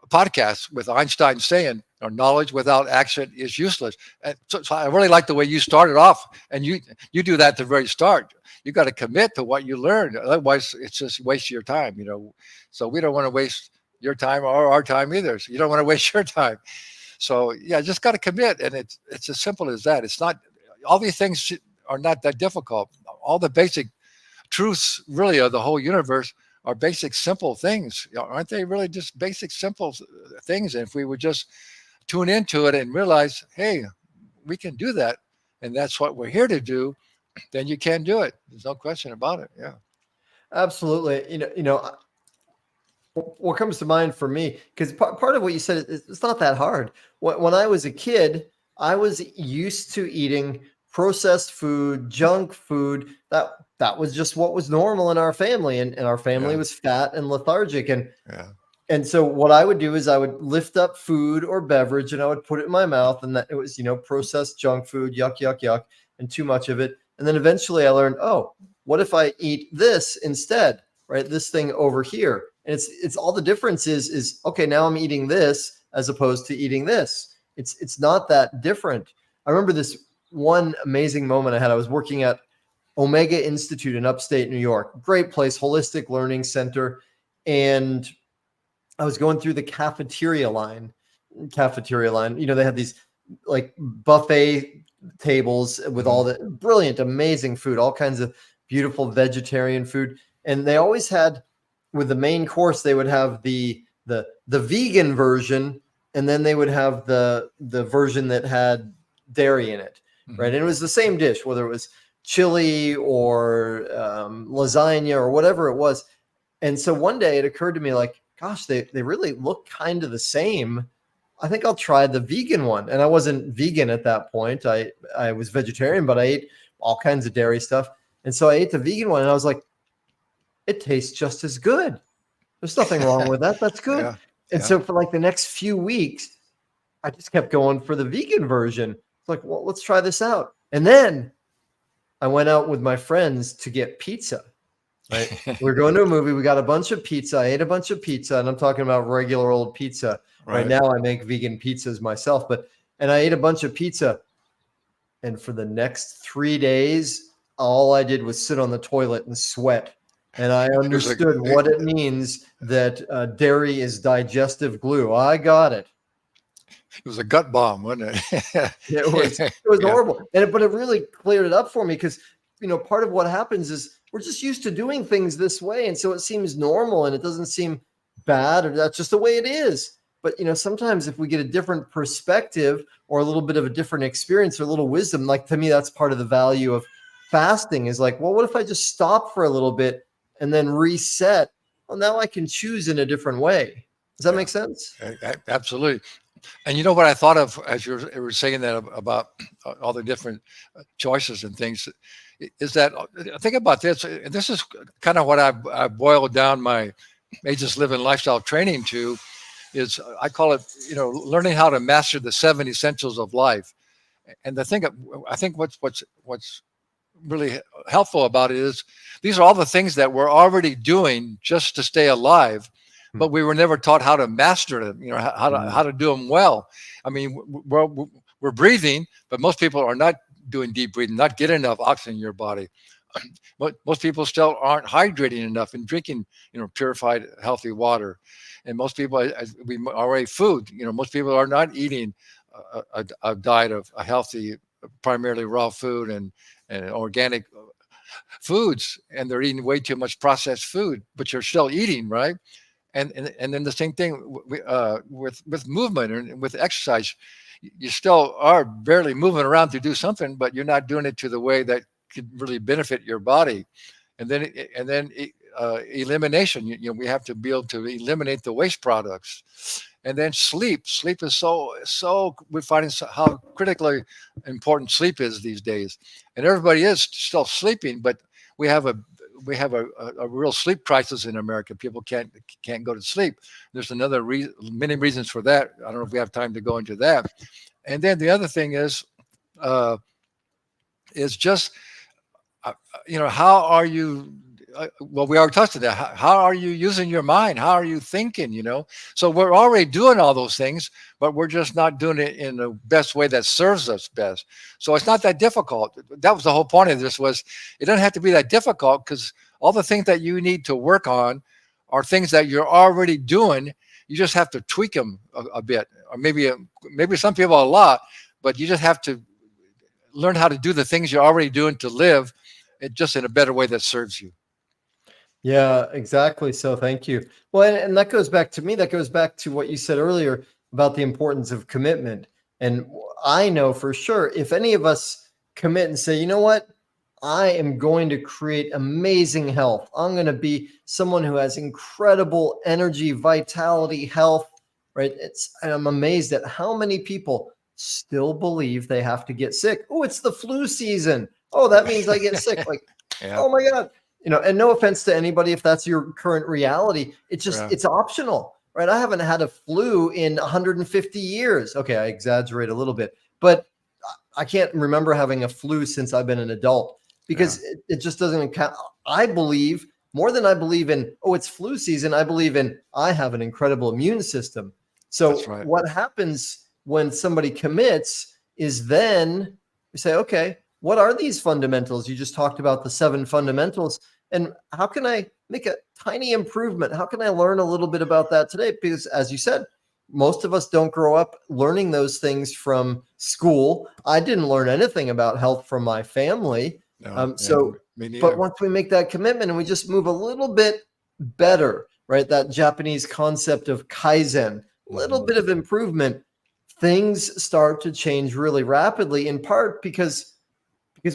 S2: podcast with Einstein saying, knowledge without action is useless. And so I really like the way you started off, and you do that at the very start. You got to commit to what you learned. Otherwise, it's just waste your time, So we don't want to waste your time or our time either. So you don't want to waste your time. So yeah, just got to commit. And it's as simple as that. It's not, all these things are not that difficult. All the basic truths really of the whole universe are basic, simple things. Aren't they really just basic, simple things? And if we would just tune into it and realize, hey, we can do that, and that's what we're here to do, then you can do it. There's no question about it. Yeah.
S1: Absolutely. What comes to mind for me, because part of what you said, it's not that hard. When I was a kid, I was used to eating processed food, junk food. That was just what was normal in our family, and our family was fat and lethargic. And so what I would do is I would lift up food or beverage and I would put it in my mouth, and that it was, processed junk food, yuck, yuck, yuck, and too much of it. And then eventually I learned, oh, what if I eat this instead, right? This thing over here. And it's all the difference is, okay, now I'm eating this as opposed to eating this. It's not that different. I remember this one amazing moment I had. I was working at Omega Institute in upstate New York. Great place, holistic learning center. And I was going through the cafeteria line. They had these like buffet tables with all the brilliant, amazing food, all kinds of beautiful vegetarian food. And they always had, with the main course, they would have the vegan version, and then they would have the version that had dairy in it, right? And it was the same dish, whether it was chili or lasagna or whatever it was. And so one day it occurred to me, like, gosh, they really look kind of the same. I think I'll try the vegan one. And I wasn't vegan at that point. I was vegetarian, but I ate all kinds of dairy stuff. And so I ate the vegan one, and I was like, it tastes just as good. There's nothing wrong with that. That's good. And so for like the next few weeks, I just kept going for the vegan version. It's like, well, let's try this out. And then I went out with my friends to get pizza. Right. We're going to a movie. We got a bunch of pizza. I ate a bunch of pizza, and I'm talking about regular old pizza. Right now, I make vegan pizzas myself, and I ate a bunch of pizza. And for the next 3 days, all I did was sit on the toilet and sweat. And I understood what it means that dairy is digestive glue. I got it.
S2: It was a gut bomb, wasn't it?
S1: It was horrible. But it really cleared it up for me because, part of what happens is we're just used to doing things this way. And so it seems normal and it doesn't seem bad, or that's just the way it is. But, sometimes if we get a different perspective or a little bit of a different experience or a little wisdom, like to me, that's part of the value of fasting is like, well, what if I just stop for a little bit and then reset? Well, now I can choose in a different way. Does that make sense?
S2: Absolutely. And you know what I thought of as you were saying that about all the different choices and things is that think about this. And this is kind of what I boiled down my Ageless Living Lifestyle training to. Is I call it, learning how to master the 7 essentials of life. And the thing I think what's really helpful about it is these are all the things that we're already doing just to stay alive, but we were never taught how to master them. How to do them well. I mean, we're breathing, but most people are not doing deep breathing, not getting enough oxygen in your body. But most people still aren't hydrating enough and drinking, purified, healthy water. And most people, we already food, most people are not eating a diet of a healthy, primarily raw food and organic foods, and they're eating way too much processed food, but you're still eating, right? And then the same thing with movement and with exercise, you still are barely moving around to do something, but you're not doing it to the way that could really benefit your body. And then elimination, we have to be able to eliminate the waste products. And then sleep is so we're finding how critically important sleep is these days. And everybody is still sleeping, but we have a real sleep crisis in America. People can't go to sleep. There's many reasons for that. I don't know if we have time to go into that. And then the other thing is just how are you? Well, we already touched on that. How are you using your mind? How are you thinking? So we're already doing all those things, but we're just not doing it in the best way that serves us best. So it's not that difficult. That was the whole point of this. Was it doesn't have to be that difficult, because all the things that you need to work on are things that you're already doing. You just have to tweak them a bit, or maybe some people a lot. But you just have to learn how to do the things you're already doing to live it just in a better way that serves you.
S1: Yeah, exactly. So thank you. Well, and that goes back to what you said earlier about the importance of commitment. And I know for sure, if any of us commit and say, you know what, I am going to create amazing health. I'm going to be someone who has incredible energy, vitality, health, right? And I'm amazed at how many people still believe they have to get sick. Oh, it's the flu season. Oh, that means I get sick. Like, Oh my God. And no offense to anybody if that's your current reality. It's just, it's optional, right? I haven't had a flu in 150 years. Okay, I exaggerate a little bit, but I can't remember having a flu since I've been an adult, because it just doesn't count. I believe more than I believe in, oh, it's flu season. I believe in, I have an incredible immune system. So what happens when somebody commits is then we say, okay, what are these fundamentals? You just talked about the 7 fundamentals. And how can I make a tiny improvement? How can I learn a little bit about that today? Because as you said, most of us don't grow up learning those things from school. I didn't learn anything about health from my family. But once we make that commitment and we just move a little bit better, right? That Japanese concept of Kaizen, a little bit of improvement, things start to change really rapidly, in part because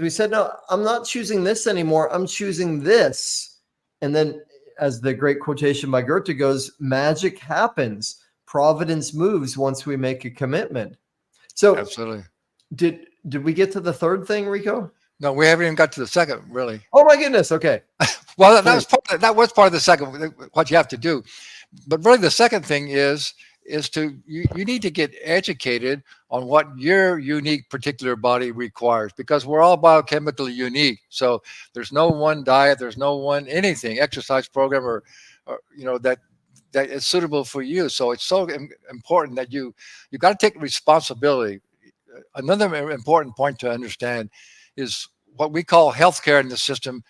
S1: we said, no, I'm not choosing this anymore. I'm choosing this. And then, as the great quotation by Goethe goes, magic happens. Providence moves once we make a commitment. So
S2: absolutely.
S1: Did we get to the third thing, Rico?
S2: No, we haven't even got to the second, really.
S1: Oh my goodness. Okay.
S2: Well, that was part of the second, what you have to do. But really the second thing is is you need to get educated on what your unique particular body requires, because we're all biochemically unique. So there's no one diet, there's no one anything, exercise program or that is suitable for you. So it's so important that you got to take responsibility. Another important point to understand is what we call healthcare in the system.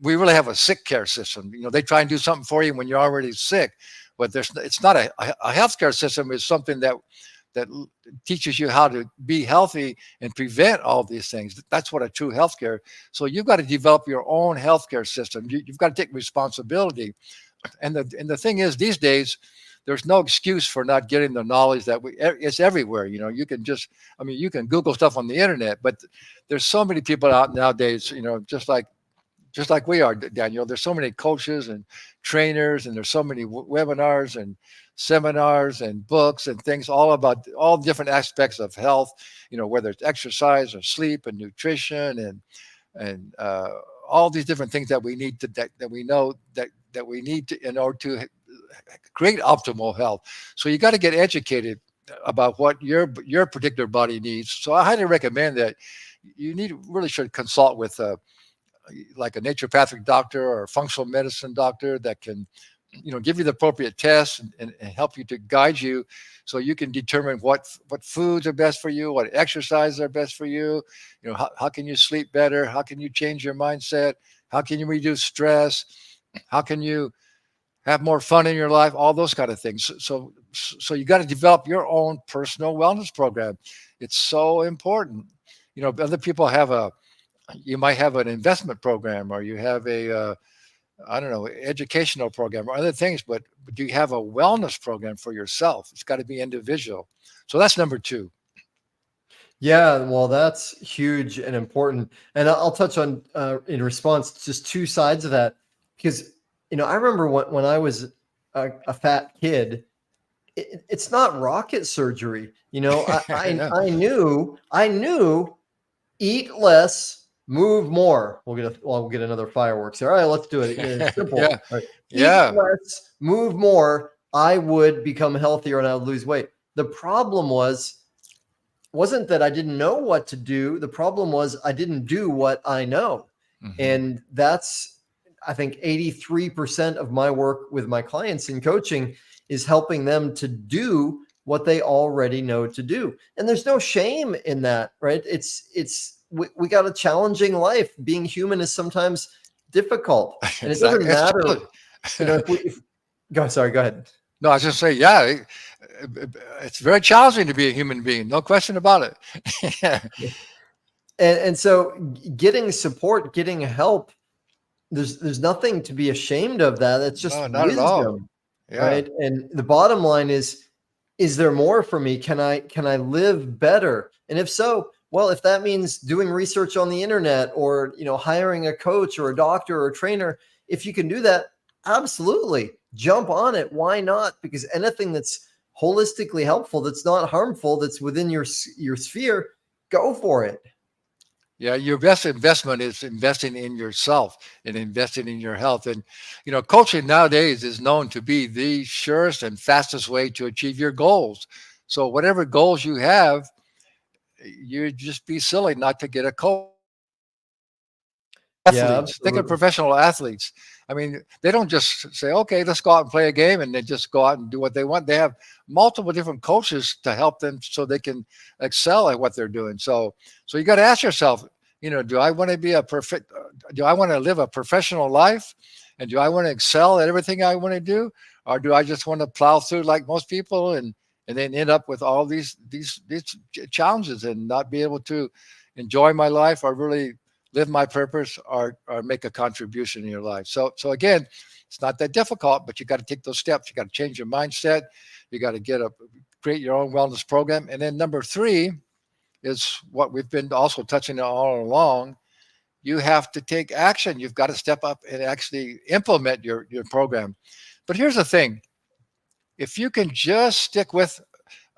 S2: We really have a sick care system. They try and do something for you when you're already sick, but it's not a healthcare system. Is something that teaches you how to be healthy and prevent all these things. That's what a true healthcare. So you've got to develop your own healthcare system. You've got to take responsibility. And the thing is, these days, there's no excuse for not getting the knowledge that it's everywhere. You can just, you can Google stuff on the internet, but there's so many people out nowadays, just like we are, Daniel. There's so many coaches and trainers, and there's so many webinars and seminars and books and things all about all different aspects of health, whether it's exercise or sleep and nutrition and all these different things that we need that we know that we need to in order to create optimal health. So you got to get educated about what your particular body needs. So I highly recommend that you really should consult with like a naturopathic doctor or a functional medicine doctor that can give you the appropriate tests and help you to guide you, so you can determine what foods are best for you, what exercises are best for you. How can you sleep better, how can you change your mindset, how can you reduce stress, how can you have more fun in your life, all those kind of things. So you got to develop your own personal wellness program. It's so important. Other people you might have an investment program, or you have I don't know, educational program or other things, but do you have a wellness program for yourself? It's got to be individual. So that's number two.
S1: Yeah, well, that's huge and important. And I'll touch on, in response, just two sides of that. Because, I remember when I was a fat kid, it's not rocket surgery. I knew eat less, move more. We'll get another fireworks there. All right, let's do it. It's simple.
S2: Yeah.
S1: All right.
S2: Yeah.
S1: Eat less, move more. I would become healthier and I would lose weight. The problem wasn't that I didn't know what to do. The problem was I didn't do what I know.
S2: Mm-hmm.
S1: And that's, I think, 83% of my work with my clients in coaching is helping them to do what they already know to do. And there's no shame in that, right? We got a challenging life. Being human is sometimes difficult. And it doesn't matter. Go ahead.
S2: No, I was just saying, yeah, it's very challenging to be a human being. No question about it.
S1: And so getting support, getting help, there's nothing to be ashamed of that. It's just
S2: not
S1: wisdom,
S2: at all. Yeah.
S1: Right? And the bottom line is there more for me? Can I live better? And if so, well, if that means doing research on the internet or, hiring a coach or a doctor or a trainer, if you can do that, absolutely jump on it. Why not? Because anything that's holistically helpful, that's not harmful, that's within your sphere, go for it.
S2: Yeah, your best investment is investing in yourself and investing in your health. And, coaching nowadays is known to be the surest and fastest way to achieve your goals. So whatever goals you have, you'd just be silly not to get a coach. Athletes, think of professional athletes. They don't just say, okay, let's go out and play a game and they just go out and do what they want. They have multiple different coaches to help them so they can excel at what they're doing. So you got to ask yourself, do I want to do I want to live a professional life? And do I want to excel at everything I want to do? Or do I just want to plow through like most people and then end up with all these challenges and not be able to enjoy my life or really live my purpose or make a contribution in your life? So again, it's not that difficult, but you got to take those steps. You got to change your mindset. You got to create your own wellness program. And then number three is what we've been also touching on all along. You have to take action. You've got to step up and actually implement your program. But here's the thing. If you can just stick with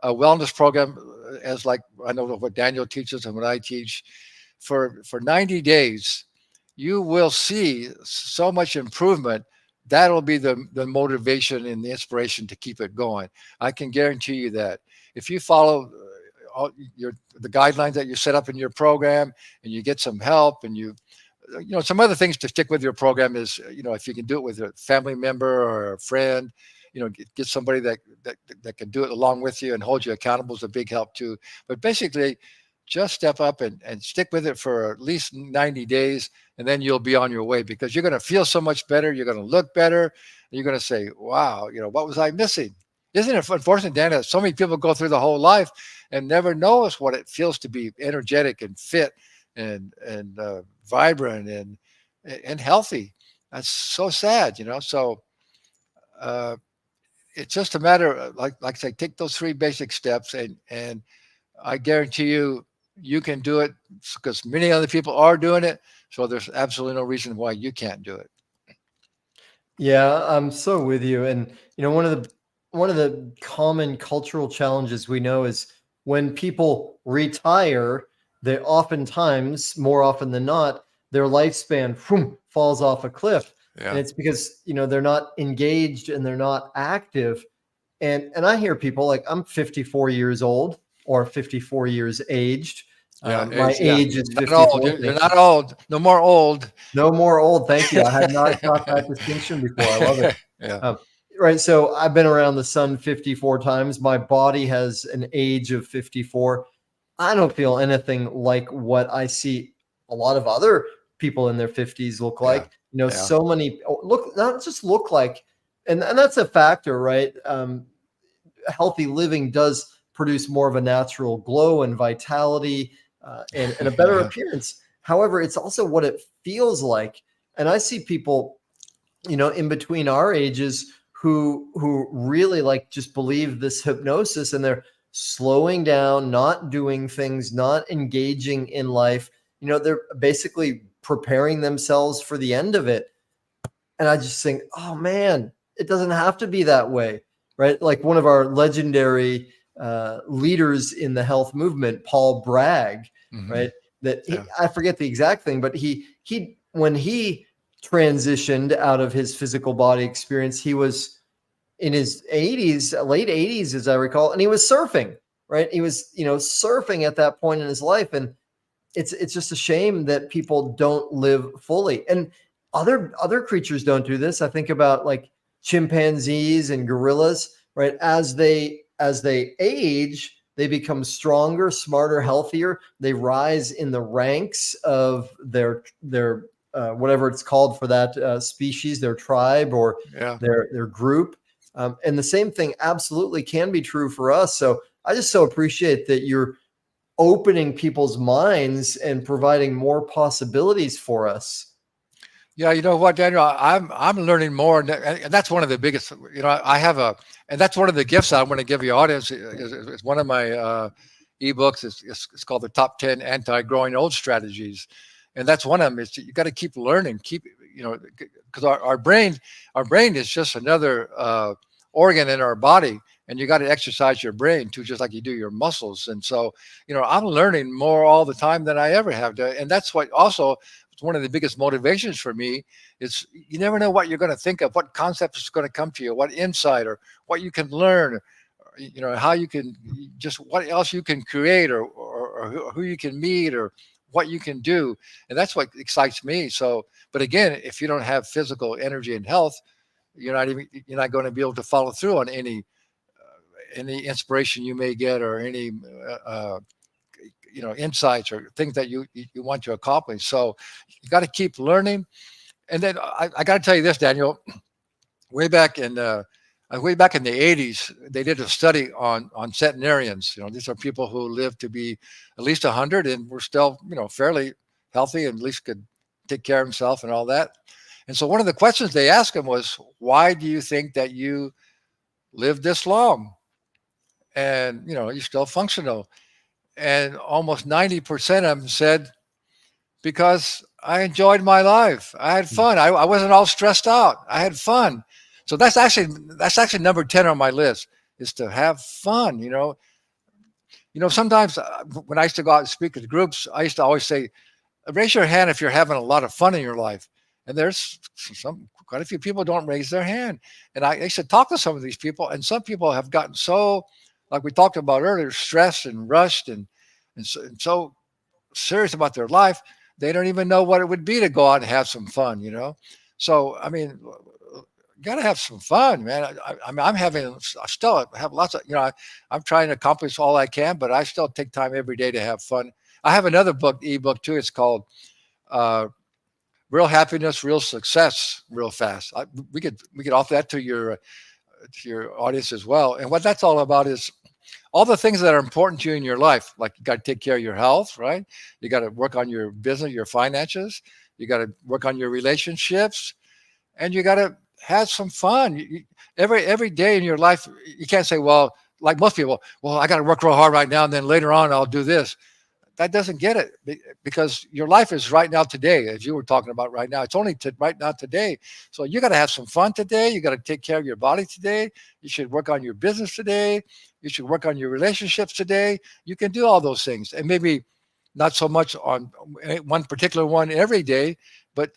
S2: a wellness program, as like I know what Daniel teaches and what I teach, for 90 days, you will see so much improvement that'll be the motivation and the inspiration to keep it going. I can guarantee you that if you follow the guidelines that you set up in your program, and you get some help, and some other things to stick with your program is, if you can do it with a family member or a friend, get somebody that can do it along with you and hold you accountable is a big help too. But basically, just step up and stick with it for at least 90 days, and then you'll be on your way, because you're going to feel so much better. You're going to look better. And you're going to say, wow, what was I missing? Isn't it unfortunate, Dan, that so many people go through the whole life and never knows what it feels to be energetic and fit and vibrant and healthy? That's so sad, So it's just a matter of, like I say, take those 3 basic steps, and I guarantee you can do it, because many other people are doing it. So there's absolutely no reason why you can't do it.
S1: Yeah, I'm so with you. And one of the common cultural challenges we know is when people retire, they oftentimes, more often than not, their lifespan falls off a cliff.
S2: Yeah.
S1: And it's because, they're not engaged and they're not active. And I hear people like, I'm 54 years old or 54 years aged. My age is
S2: Not
S1: 54.
S2: old. You're not old. No more old.
S1: No more old. Thank you. I had not got that distinction before. I love it.
S2: Yeah.
S1: Right. So I've been around the sun 54 times. My body has an age of 54. I don't feel anything like what I see a lot of other people in their 50s look like. So many look, not just look like, and that's a factor, right? Healthy living does produce more of a natural glow and vitality and a better appearance. However, it's also what it feels like. And I see people, in between our ages who really like just believe this hypnosis, and they're slowing down, not doing things, not engaging in life. They're basically preparing themselves for the end of it. And I just think, oh man, it doesn't have to be that way, right? Like one of our legendary leaders in the health movement, Paul Bragg, right? That I forget the exact thing, but he when he transitioned out of his physical body experience, he was in his 80s, late 80s, as I recall, and he was surfing, right? He was, surfing at that point in his life. And it's just a shame that people don't live fully. And other creatures don't do this. I think about like chimpanzees and gorillas, right? As they age, they become stronger, smarter, healthier. They rise in the ranks of their whatever it's called for that species, their tribe or their group. And the same thing absolutely can be true for us. So I just so appreciate that you're opening people's minds and providing more possibilities for us.
S2: Yeah, you know what, Daniel, I'm learning more, and that's one of the biggest. And that's one of the gifts I want to give your audience. Is one of my ebooks. It's called the Top 10 Anti-Growing Old Strategies, and that's one of them. Is you got to keep learning, because our brain is just another organ in our body, and you got to exercise your brain too, just like you do your muscles. And so, I'm learning more all the time than I ever have to, and that's what also. One of the biggest motivations for me is you never know what you're going to think of, what concept is going to come to you, what insight or what you can learn, or, how you can just what else you can create or who you can meet or what you can do. And that's what excites me. So, but again, if you don't have physical energy and health, you're not going to be able to follow through on any inspiration you may get or any insights or things that you want to accomplish. So you got to keep learning. And then I got to tell you this, Daniel, way back in the 80s, they did a study on centenarians. These are people who live to be at least 100 and were still, fairly healthy and at least could take care of themselves and all that. And so one of the questions they asked him was, why do you think that you live this long? And, you're still functional. And almost 90% of them said, because I enjoyed my life. I had fun. I wasn't all stressed out. I had fun. So that's actually number 10 on my list, is to have fun. Sometimes when I used to go out and speak at groups, I used to always say, raise your hand if you're having a lot of fun in your life. And there's some quite a few people don't raise their hand. And I used to talk to some of these people, and some people have gotten so, like we talked about earlier, stressed and rushed and so serious about their life, they don't even know what it would be to go out and have some fun, So, I mean, you got to have some fun, man. I mean, I still have lots of, I'm trying to accomplish all I can, but I still take time every day to have fun. I have another ebook too. It's called uh, Real Happiness, Real Success, Real Fast. We could offer that to your audience as well. And what that's all about is all the things that are important to you in your life. Like you got to take care of your health, right? You got to work on your business, your finances. You got to work on your relationships, and you got to have some fun. Every day in your life, you can't say, well, like most people, well, I got to work real hard right now, and then later on I'll do this. That doesn't get it, because your life is right now today, as you were talking about right now. It's only right now today. So you got to have some fun today. You got to take care of your body today. You should work on your business today. You should work on your relationships today. You can do all those things, and maybe not so much on one particular one every day, but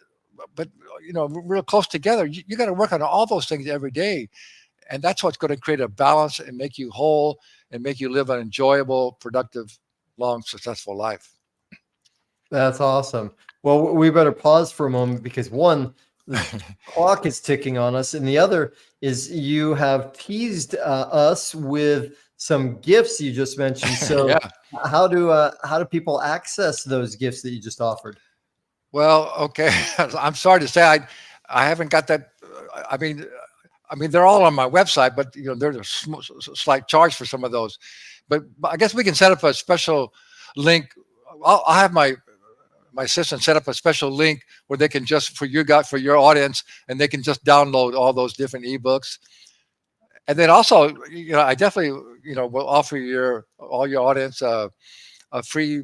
S2: real close together. You got to work on all those things every day, and that's what's going to create a balance and make you whole and make you live an enjoyable, productive, long, successful life.
S1: That's awesome. Well, we better pause for a moment, because one, the clock is ticking on us, and the other is you have teased us with some gifts you just mentioned. So
S2: Yeah.
S1: how do people access those gifts that you just offered?
S2: Well, okay. I'm sorry to say I haven't got that. I mean, they're all on my website, but there's a slight charge for some of those. But I guess we can set up a special link. I'll have my assistant set up a special link where they can just for your audience, and they can just download all those different ebooks. And then also, I definitely will offer all your audience a free,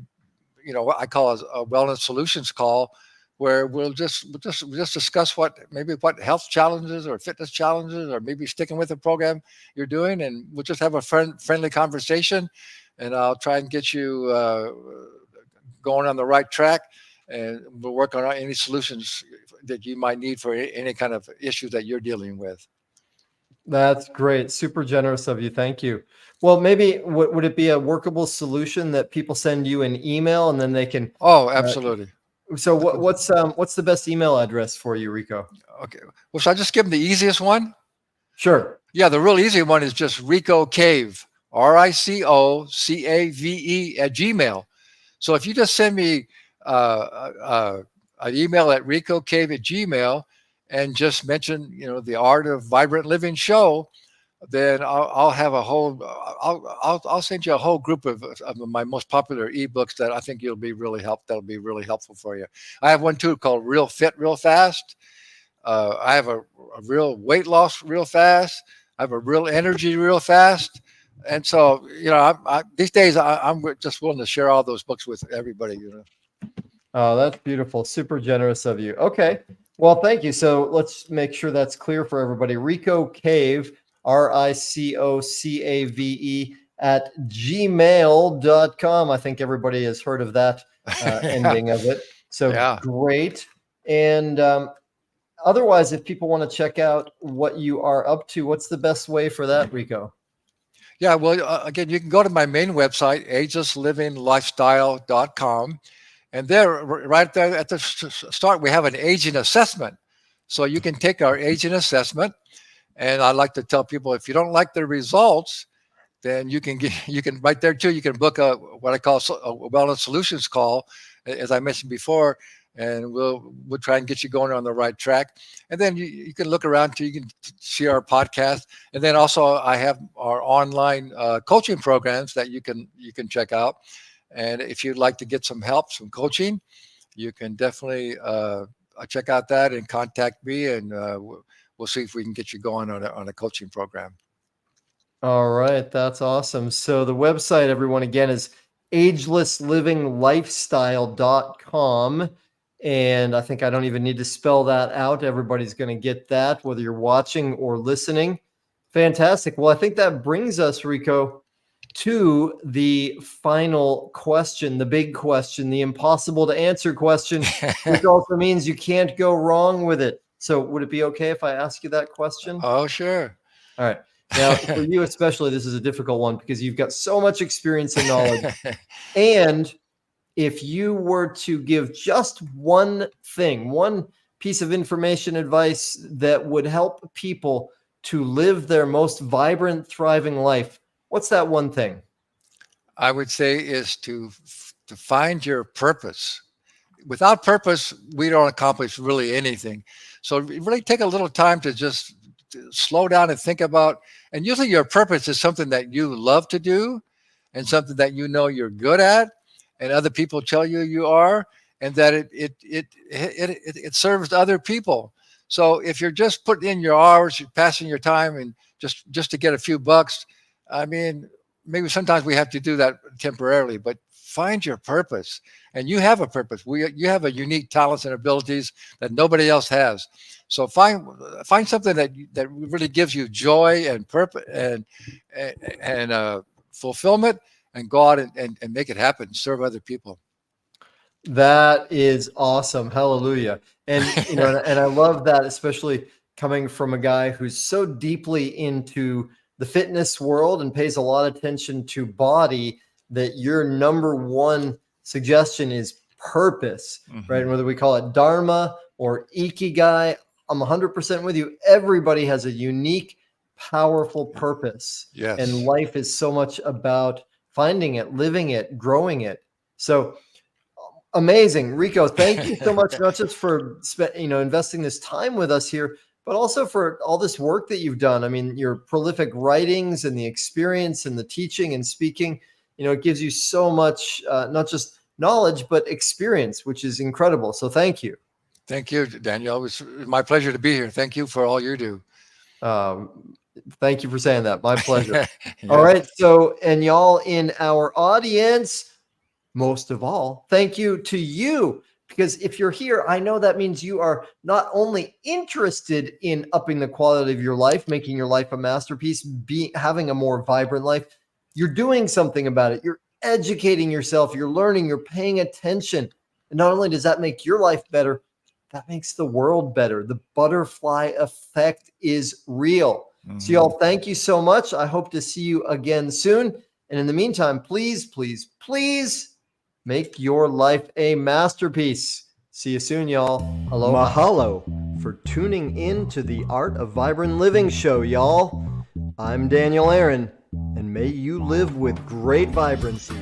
S2: what I call a wellness solutions call, where we'll just discuss what health challenges or fitness challenges, or maybe sticking with the program you're doing, and we'll just have a friendly conversation, and I'll try and get you going on the right track, and we'll work on any solutions that you might need for any kind of issue that you're dealing with.
S1: That's great. Super generous of you. Thank you. Well, maybe would it be a workable solution that people send you an email, and then they can?
S2: Oh, absolutely.
S1: So what's the best email address for you, Rico?
S2: Okay. Well, should I just give them the easiest one?
S1: Sure.
S2: Yeah, the real easy one is just Rico Cave, RICOCAVE at Gmail. So if you just send me an email at ricocave at Gmail, and just mention, the Art of Vibrant Living show, then I'll have a whole, I'll send you a whole group of my most popular ebooks that I think that'll be really helpful for you. I have one too called Real Fit, Real Fast. I have a real weight loss real fast. I have a real energy real fast. And so, these days I'm just willing to share all those books with everybody,
S1: Oh, that's beautiful. Super generous of you. Okay. Well, thank you. So let's make sure that's clear for everybody. Rico Cave, RICOCAVE at gmail.com. I think everybody has heard of that ending of it. So
S2: Yeah.
S1: Great. And otherwise, if people want to check out what you are up to, what's the best way for that, Rico?
S2: Yeah, well, again, you can go to my main website, agelesslivinglifestyle.com. And there, right there at the start, we have an aging assessment. So you can take our aging assessment. And I like to tell people, if you don't like the results, then you can right there too. You can book what I call a wellness solutions call, as I mentioned before, and we'll try and get you going on the right track. And then you can look around too. You can see our podcast, and then also I have our online coaching programs that you can check out. And if you'd like to get some help, some coaching, you can definitely check out that and contact me, and we'll see if we can get you going on a coaching program.
S1: All right, that's awesome. So the website, everyone, again, is agelesslivinglifestyle.com. And I think I don't even need to spell that out. Everybody's going to get that, whether you're watching or listening. Fantastic. Well, I think that brings us, Rico, to the final question, the big question, the impossible to answer question, which also means you can't go wrong with it. So would it be okay if I ask you that question?
S2: Oh, sure.
S1: All right. Now, for you especially, this is a difficult one because you've got so much experience and knowledge. And if you were to give just one thing, one piece of information, advice that would help people to live their most vibrant, thriving life, what's that one thing?
S2: I would say is to find your purpose. Without purpose, we don't accomplish really anything. So really take a little time to just slow down and think about, and usually your purpose is something that you love to do and something that you know you're good at and other people tell you you are, and that it serves other people. So if you're just putting in your hours, you're passing your time and just to get a few bucks, I mean, maybe sometimes we have to do that temporarily, but find your purpose. And you have a purpose. You have a unique talents and abilities that nobody else has. So find something that really gives you joy and purpose and fulfillment, and go out and make it happen. Serve other people.
S1: That is awesome. Hallelujah. And and I love that, especially coming from a guy who's so deeply into the fitness world and pays a lot of attention to body, that your number one suggestion is purpose, right? And whether we call it dharma or ikigai, I'm 100% with you. Everybody has a unique, powerful purpose.
S2: Yes.
S1: And life is so much about finding it, living it, growing it. So amazing. Rico, thank you so much, not just for investing this time with us here, but also for all this work that you've done. I mean, your prolific writings and the experience and the teaching and speaking, it gives you so much, not just knowledge, but experience, which is incredible. So thank you.
S2: Thank you, Daniel. It was my pleasure to be here. Thank you for all you do.
S1: Thank you for saying that. My pleasure.
S2: Yes.
S1: All right. So, and y'all in our audience, most of all, thank you to you. Because if you're here, I know that means you are not only interested in upping the quality of your life, making your life a masterpiece, having a more vibrant life, you're doing something about it. You're educating yourself, you're learning, you're paying attention. And not only does that make your life better, that makes the world better. The butterfly effect is real. So y'all, thank you so much. I hope to see you again soon. And in the meantime, please, please, please make your life a masterpiece. See you soon, y'all. Hello. Mahalo for tuning in to the Art of Vibrant Living show, y'all. I'm Daniel Aaron, and may you live with great vibrancy.